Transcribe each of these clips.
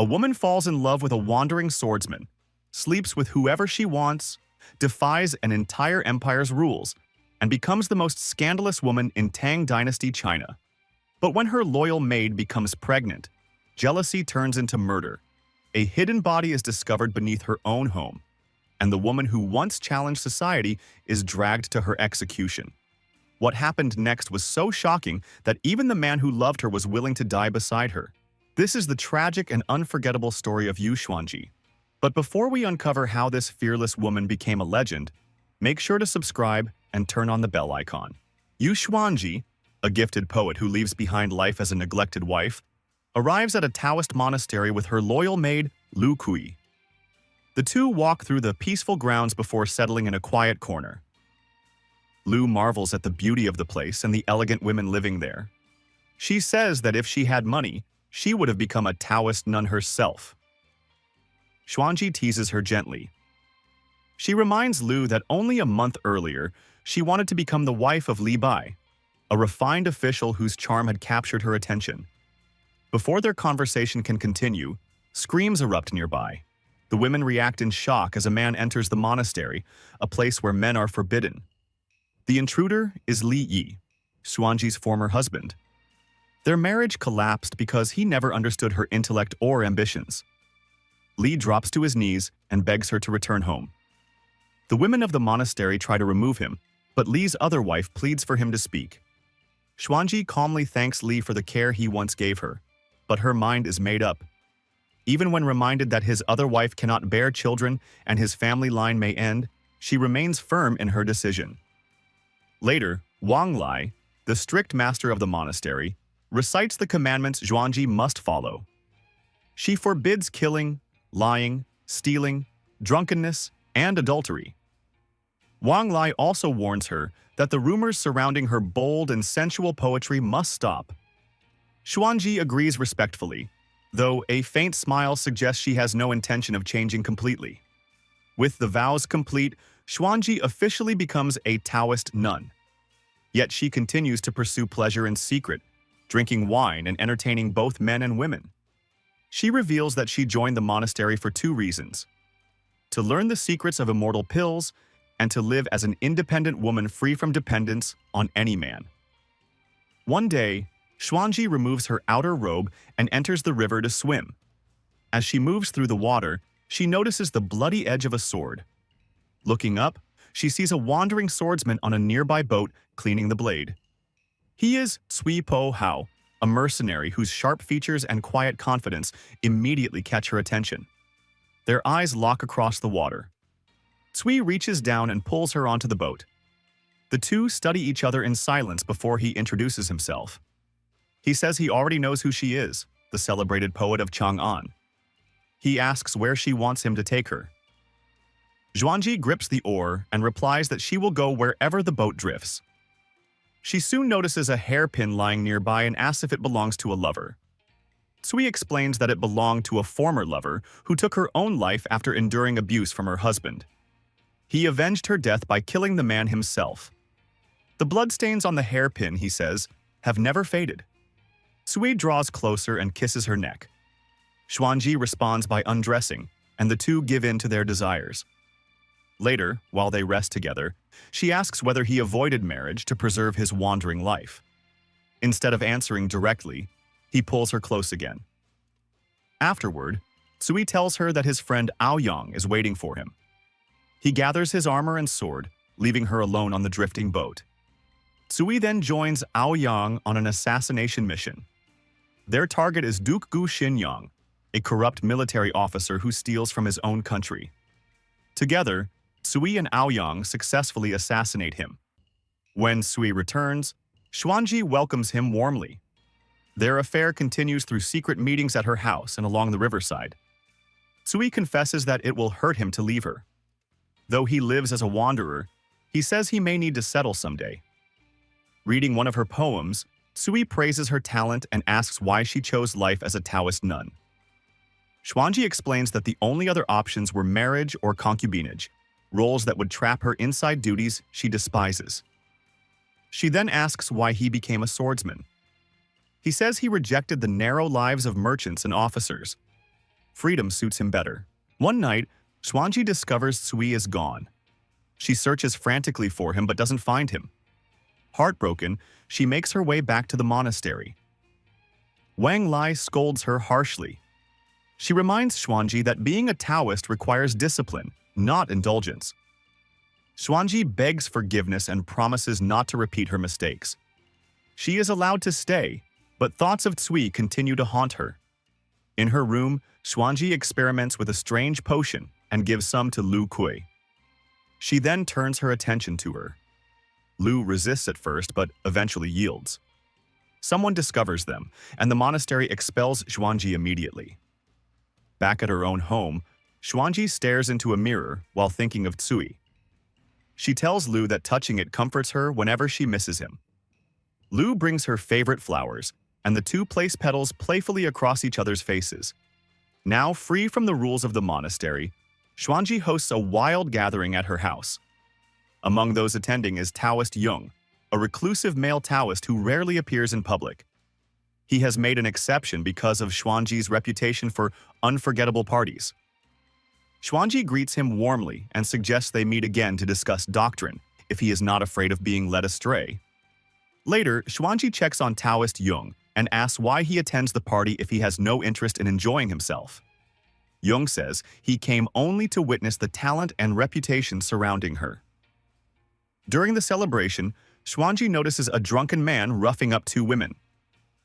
A woman falls in love with a wandering swordsman, sleeps with whoever she wants, defies an entire empire's rules, and becomes the most scandalous woman in Tang Dynasty China. But when her loyal maid becomes pregnant, jealousy turns into murder. A hidden body is discovered beneath her own home, and the woman who once challenged society is dragged to her execution. What happened next was so shocking that even the man who loved her was willing to die beside her. This is the tragic and unforgettable story of Yu Xuanji. But before we uncover how this fearless woman became a legend, make sure to subscribe and turn on the bell icon. Yu Xuanji, a gifted poet who leaves behind life as a neglected wife, arrives at a Taoist monastery with her loyal maid, Lu Kui. The two walk through the peaceful grounds before settling in a quiet corner. Lu marvels at the beauty of the place and the elegant women living there. She says that if she had money, she would have become a Taoist nun herself. Xuanji teases her gently. She reminds Lu that only a month earlier, she wanted to become the wife of Li Bai, a refined official whose charm had captured her attention. Before their conversation can continue, screams erupt nearby. The women react in shock as a man enters the monastery, a place where men are forbidden. The intruder is Li Yi, Xuanji's former husband. Their marriage collapsed because he never understood her intellect or ambitions. Li drops to his knees and begs her to return home. The women of the monastery try to remove him, but Li's other wife pleads for him to speak. Xuanji calmly thanks Li for the care he once gave her, but her mind is made up. Even when reminded that his other wife cannot bear children and his family line may end, she remains firm in her decision. Later, Wang Lai, the strict master of the monastery, recites the commandments Xuanji must follow. She forbids killing, lying, stealing, drunkenness, and adultery. Wang Lai also warns her that the rumors surrounding her bold and sensual poetry must stop. Xuanji agrees respectfully, though a faint smile suggests she has no intention of changing completely. With the vows complete, Xuanji officially becomes a Taoist nun. Yet she continues to pursue pleasure in secret, drinking wine and entertaining both men and women. She reveals that she joined the monastery for two reasons: to learn the secrets of immortal pills and to live as an independent woman free from dependence on any man. One day, Xuanji removes her outer robe and enters the river to swim. As she moves through the water, she notices the bloody edge of a sword. Looking up, she sees a wandering swordsman on a nearby boat cleaning the blade. He is Cui Po Hao, a mercenary whose sharp features and quiet confidence immediately catch her attention. Their eyes lock across the water. Cui reaches down and pulls her onto the boat. The two study each other in silence before he introduces himself. He says he already knows who she is, the celebrated poet of Chang'an. He asks where she wants him to take her. Xuanji grips the oar and replies that she will go wherever the boat drifts. She soon notices a hairpin lying nearby and asks if it belongs to a lover. Cui explains that it belonged to a former lover who took her own life after enduring abuse from her husband. He avenged her death by killing the man himself. The bloodstains on the hairpin, he says, have never faded. Cui draws closer and kisses her neck. Xuanji responds by undressing, and the two give in to their desires. Later, while they rest together, she asks whether he avoided marriage to preserve his wandering life. Instead of answering directly, he pulls her close again. Afterward, Cui tells her that his friend Aoyang is waiting for him. He gathers his armor and sword, leaving her alone on the drifting boat. Cui then joins Aoyang on an assassination mission. Their target is Duke Gu Xinyang, a corrupt military officer who steals from his own country. Together, Cui and Aoyang successfully assassinate him. When Cui returns, Xuanji welcomes him warmly. Their affair continues through secret meetings at her house and along the riverside. Cui confesses that it will hurt him to leave her. Though he lives as a wanderer, he says he may need to settle someday. Reading one of her poems, Cui praises her talent and asks why she chose life as a Taoist nun. Xuanji explains that the only other options were marriage or concubinage, roles that would trap her inside duties she despises. She then asks why he became a swordsman. He says he rejected the narrow lives of merchants and officers. Freedom suits him better. One night, Xuanji discovers Cui is gone. She searches frantically for him but doesn't find him. Heartbroken, she makes her way back to the monastery. Wang Lai scolds her harshly. She reminds Xuanji that being a Taoist requires discipline, not indulgence. Xuanji begs forgiveness and promises not to repeat her mistakes. She is allowed to stay, but thoughts of Cui continue to haunt her. In her room, Xuanji experiments with a strange potion and gives some to Lu Kui. She then turns her attention to her. Lu resists at first, but eventually yields. Someone discovers them, and the monastery expels Xuanji immediately. Back at her own home, Xuanji stares into a mirror while thinking of Cui. She tells Lu that touching it comforts her whenever she misses him. Lu brings her favorite flowers, and the two place petals playfully across each other's faces. Now free from the rules of the monastery, Xuanji hosts a wild gathering at her house. Among those attending is Taoist Yung, a reclusive male Taoist who rarely appears in public. He has made an exception because of Xuanji's reputation for unforgettable parties. Xuanji greets him warmly and suggests they meet again to discuss doctrine, if he is not afraid of being led astray. Later, Xuanji checks on Taoist Yung and asks why he attends the party if he has no interest in enjoying himself. Yung says he came only to witness the talent and reputation surrounding her. During the celebration, Xuanji notices a drunken man roughing up two women.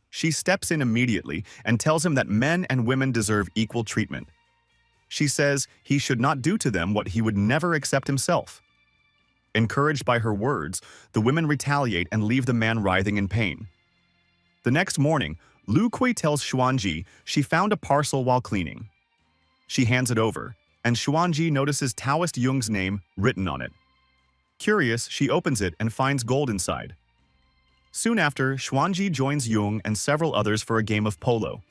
She steps in immediately and tells him that men and women deserve equal treatment. She says he should not do to them what he would never accept himself. Encouraged by her words, the women retaliate and leave the man writhing in pain. The next morning, Lu Kui tells Xuanji she found a parcel while cleaning. She hands it over, and Xuanji notices Taoist Yung's name written on it. Curious, she opens it and finds gold inside. Soon after, Xuanji joins Yung and several others for a game of polo.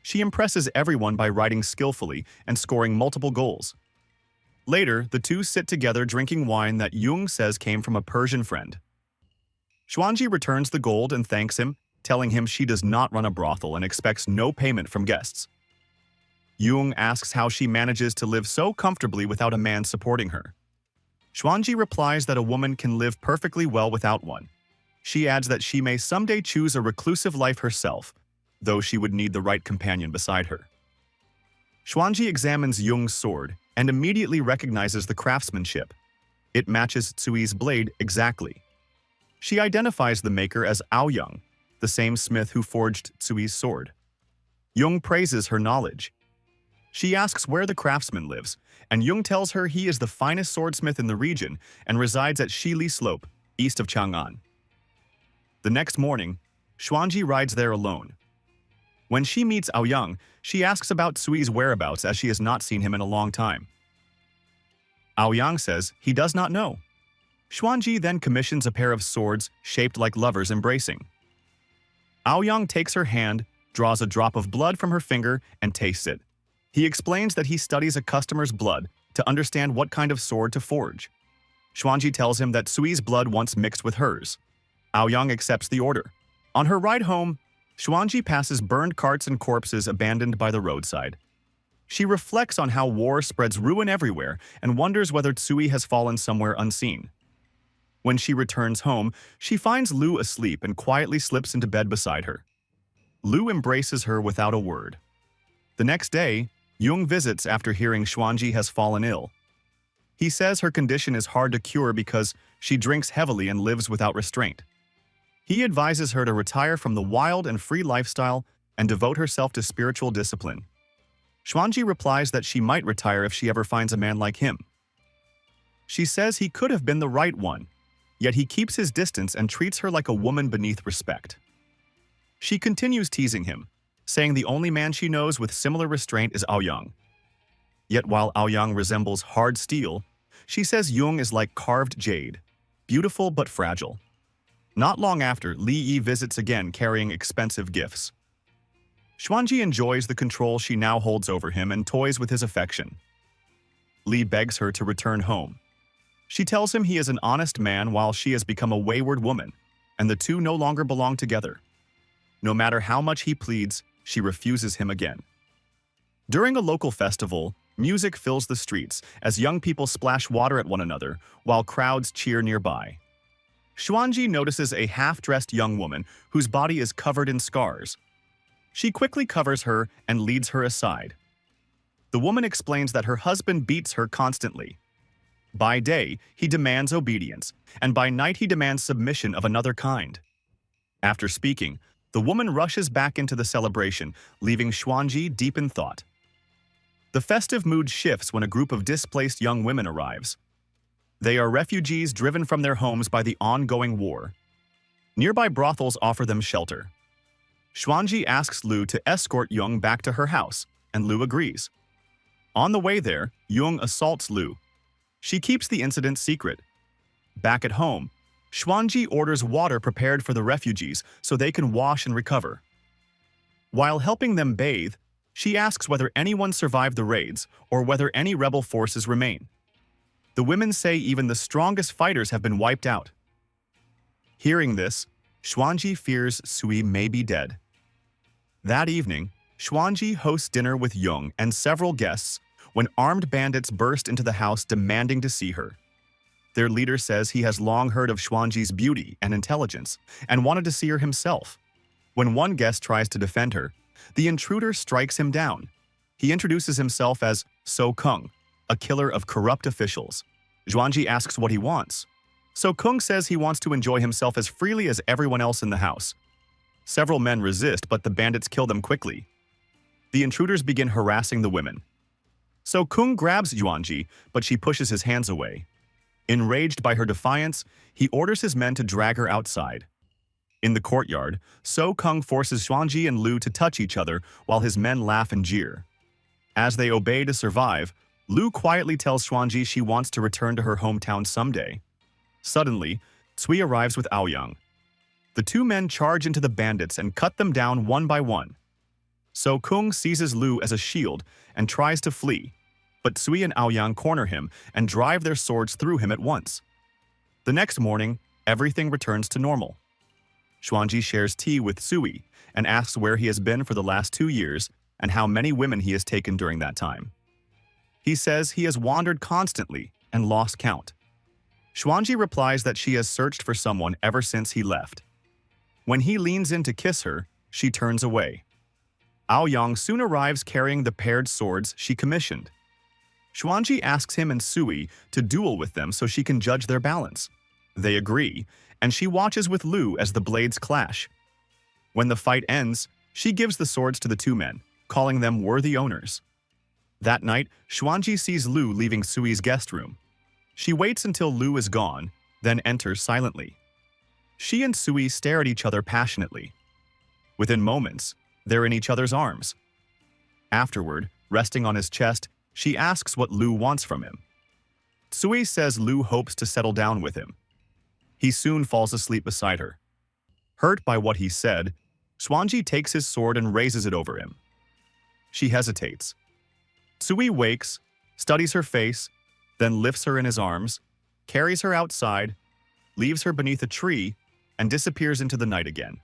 She impresses everyone by writing skillfully and scoring multiple goals. Later, the two sit together drinking wine that Yung says came from a Persian friend. Xuanji returns the gold and thanks him, telling him she does not run a brothel and expects no payment from guests. Yung asks how she manages to live so comfortably without a man supporting her. Xuanji replies that a woman can live perfectly well without one. She adds that she may someday choose a reclusive life herself, though she would need the right companion beside her. Xuanji examines Yung's sword and immediately recognizes the craftsmanship. It matches Cui's blade exactly. She identifies the maker as Aoyang, the same smith who forged Cui's sword. Yung praises her knowledge. She asks where the craftsman lives, and Yung tells her he is the finest swordsmith in the region and resides at Shili Slope, east of Chang'an. The next morning, Xuanji rides there alone. When she meets Aoyang, she asks about Cui's whereabouts as she has not seen him in a long time. Aoyang says he does not know. Xuanji then commissions a pair of swords shaped like lovers embracing. Aoyang takes her hand, draws a drop of blood from her finger, and tastes it. He explains that he studies a customer's blood to understand what kind of sword to forge. Xuanji tells him that Cui's blood once mixed with hers. Aoyang accepts the order. On her ride home, Xuanji passes burned carts and corpses abandoned by the roadside. She reflects on how war spreads ruin everywhere and wonders whether Cui has fallen somewhere unseen. When she returns home, she finds Lu asleep and quietly slips into bed beside her. Lu embraces her without a word. The next day, Yung visits after hearing Xuanji has fallen ill. He says her condition is hard to cure because she drinks heavily and lives without restraint. He advises her to retire from the wild and free lifestyle and devote herself to spiritual discipline. Xuanji replies that she might retire if she ever finds a man like him. She says he could have been the right one, yet he keeps his distance and treats her like a woman beneath respect. She continues teasing him, saying the only man she knows with similar restraint is Aoyang. Yet while Aoyang resembles hard steel, she says Yung is like carved jade, beautiful but fragile. Not long after, Li Yi visits again carrying expensive gifts. Xuanji enjoys the control she now holds over him and toys with his affection. Li begs her to return home. She tells him he is an honest man while she has become a wayward woman, and the two no longer belong together. No matter how much he pleads, she refuses him again. During a local festival, music fills the streets as young people splash water at one another while crowds cheer nearby. Xuanji notices a half-dressed young woman whose body is covered in scars. She quickly covers her and leads her aside. The woman explains that her husband beats her constantly. By day, he demands obedience, and by night he demands submission of another kind. After speaking, the woman rushes back into the celebration, leaving Xuanji deep in thought. The festive mood shifts when a group of displaced young women arrives. They are refugees driven from their homes by the ongoing war. Nearby brothels offer them shelter. Xuanji asks Lu to escort Yung back to her house, and Lu agrees. On the way there, Yung assaults Lu. She keeps the incident secret. Back at home, Xuanji orders water prepared for the refugees so they can wash and recover. While helping them bathe, she asks whether anyone survived the raids or whether any rebel forces remain. The women say even the strongest fighters have been wiped out. Hearing this, Xuanji fears Sui may be dead. That evening, Xuanji hosts dinner with Yung and several guests when armed bandits burst into the house demanding to see her. Their leader says he has long heard of Xuanji's beauty and intelligence and wanted to see her himself. When one guest tries to defend her, the intruder strikes him down. He introduces himself as So Kung, a killer of corrupt officials. Xuanji asks what he wants. So Kung says he wants to enjoy himself as freely as everyone else in the house. Several men resist, but the bandits kill them quickly. The intruders begin harassing the women. So Kung grabs Xuanji, but she pushes his hands away. Enraged by her defiance, he orders his men to drag her outside. In the courtyard, So Kung forces Xuanji and Lu to touch each other while his men laugh and jeer. As they obey to survive, Lu quietly tells Xuanji she wants to return to her hometown someday. Suddenly, Cui arrives with Aoyang. The two men charge into the bandits and cut them down one by one. So Kung seizes Lu as a shield and tries to flee, but Cui and Aoyang corner him and drive their swords through him at once. The next morning, everything returns to normal. Xuanji shares tea with Cui and asks where he has been for the last 2 years and how many women he has taken during that time. He says he has wandered constantly and lost count. Xuanji replies that she has searched for someone ever since he left. When he leans in to kiss her, she turns away. Aoyang soon arrives carrying the paired swords she commissioned. Xuanji asks him and Cui to duel with them so she can judge their balance. They agree, and she watches with Lu as the blades clash. When the fight ends, she gives the swords to the two men, calling them worthy owners. That night, Xuanji sees Lu leaving Sui's guest room. She waits until Lu is gone, then enters silently. She and Cui stare at each other passionately. Within moments, they're in each other's arms. Afterward, resting on his chest, she asks what Lu wants from him. Cui says Lu hopes to settle down with him. He soon falls asleep beside her. Hurt by what he said, Xuanji takes his sword and raises it over him. She hesitates. Cui wakes, studies her face, then lifts her in his arms, carries her outside, leaves her beneath a tree, and disappears into the night again.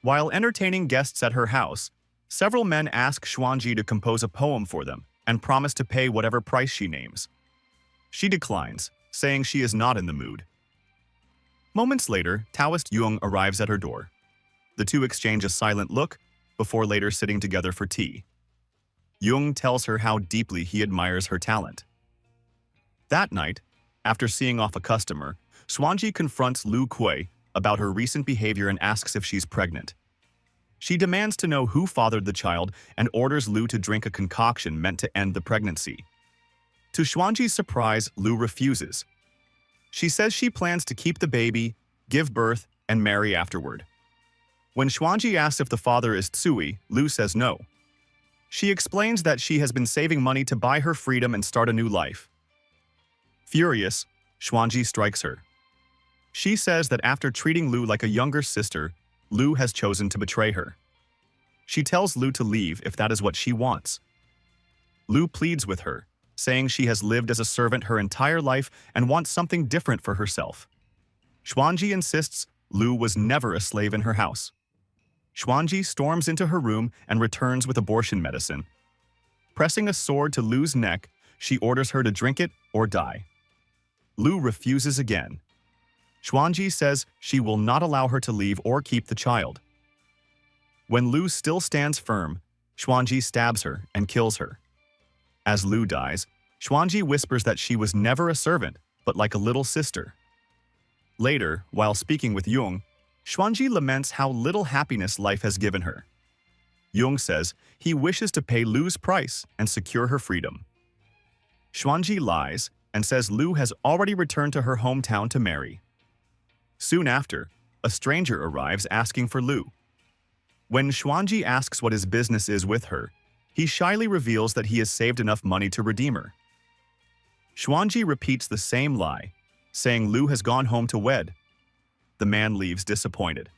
While entertaining guests at her house, several men ask Xuanji to compose a poem for them and promise to pay whatever price she names. She declines, saying she is not in the mood. Moments later, Taoist Yung arrives at her door. The two exchange a silent look before later sitting together for tea. Yung tells her how deeply he admires her talent. That night, after seeing off a customer, Xuanji confronts Lu Kui about her recent behavior and asks if she's pregnant. She demands to know who fathered the child and orders Lu to drink a concoction meant to end the pregnancy. To Xuanji's surprise, Lu refuses. She says she plans to keep the baby, give birth, and marry afterward. When Xuanji asks if the father is Cui, Lu says no. She explains that she has been saving money to buy her freedom and start a new life. Furious, Xuanji strikes her. She says that after treating Lu like a younger sister, Lu has chosen to betray her. She tells Lu to leave if that is what she wants. Lu pleads with her, saying she has lived as a servant her entire life and wants something different for herself. Xuanji insists Lu was never a slave in her house. Xuanji storms into her room and returns with abortion medicine. Pressing a sword to Lu's neck, she orders her to drink it or die. Lu refuses again. Xuanji says she will not allow her to leave or keep the child. When Lu still stands firm, Xuanji stabs her and kills her. As Lu dies, Xuanji whispers that she was never a servant, but like a little sister. Later, while speaking with Yung, Xuanji laments how little happiness life has given her. Yung says he wishes to pay Lu's price and secure her freedom. Xuanji lies and says Lu has already returned to her hometown to marry. Soon after, a stranger arrives asking for Lu. When Xuanji asks what his business is with her, he shyly reveals that he has saved enough money to redeem her. Xuanji repeats the same lie, saying Lu has gone home to wed. The man leaves disappointed.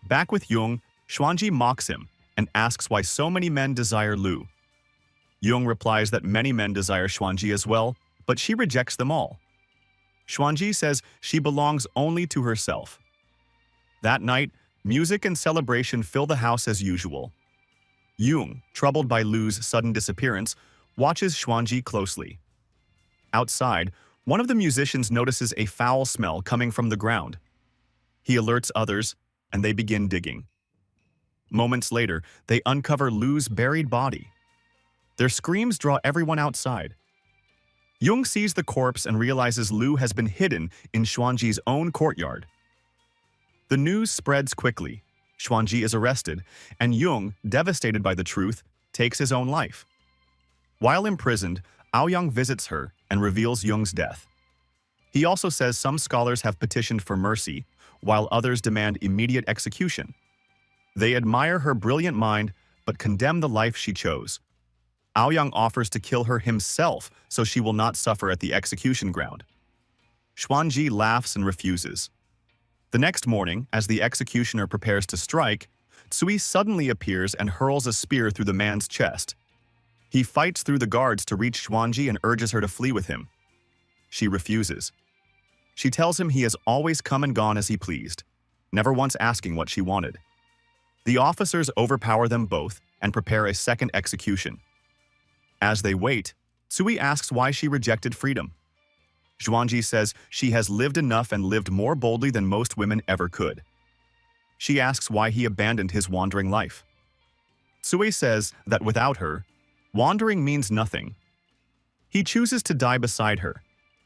Back with Yung, Xuanji mocks him and asks why so many men desire Lu. Yung replies that many men desire Xuanji as well, but she rejects them all. Xuanji says she belongs only to herself. That night, music and celebration fill the house as usual. Yung, troubled by Lu's sudden disappearance, watches Xuanji closely. Outside, one of the musicians notices a foul smell coming from the ground. He alerts others, and they begin digging. Moments later, they uncover Lu's buried body. Their screams draw everyone outside. Yung sees the corpse and realizes Lu has been hidden in Xuanji's own courtyard. The news spreads quickly. Xuanji is arrested, and Yung, devastated by the truth, takes his own life. While imprisoned, Aoyang visits her and reveals Yung's death. He also says some scholars have petitioned for mercy, while others demand immediate execution. They admire her brilliant mind, but condemn the life she chose. Aoyang offers to kill her himself so she will not suffer at the execution ground. Xuanji laughs and refuses. The next morning, as the executioner prepares to strike, Tsui suddenly appears and hurls a spear through the man's chest. He fights through the guards to reach Xuanji and urges her to flee with him. She refuses. She tells him he has always come and gone as he pleased, never once asking what she wanted. The officers overpower them both and prepare a second execution. As they wait, Tsui asks why she rejected freedom. Xuanji says she has lived enough and lived more boldly than most women ever could. She asks why he abandoned his wandering life. Tsui says that without her, wandering means nothing. He chooses to die beside her,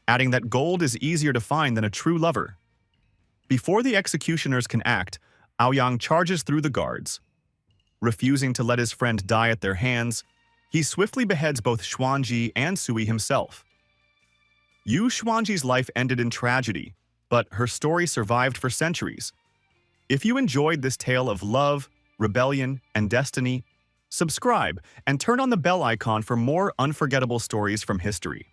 adding that gold is easier to find than a true lover. Before the executioners can act, Aoyang charges through the guards. Refusing to let his friend die at their hands, he swiftly beheads both Xuanji and Tsui himself. Yu Xuanji's life ended in tragedy, but her story survived for centuries. If you enjoyed this tale of love, rebellion, and destiny, subscribe and turn on the bell icon for more unforgettable stories from history.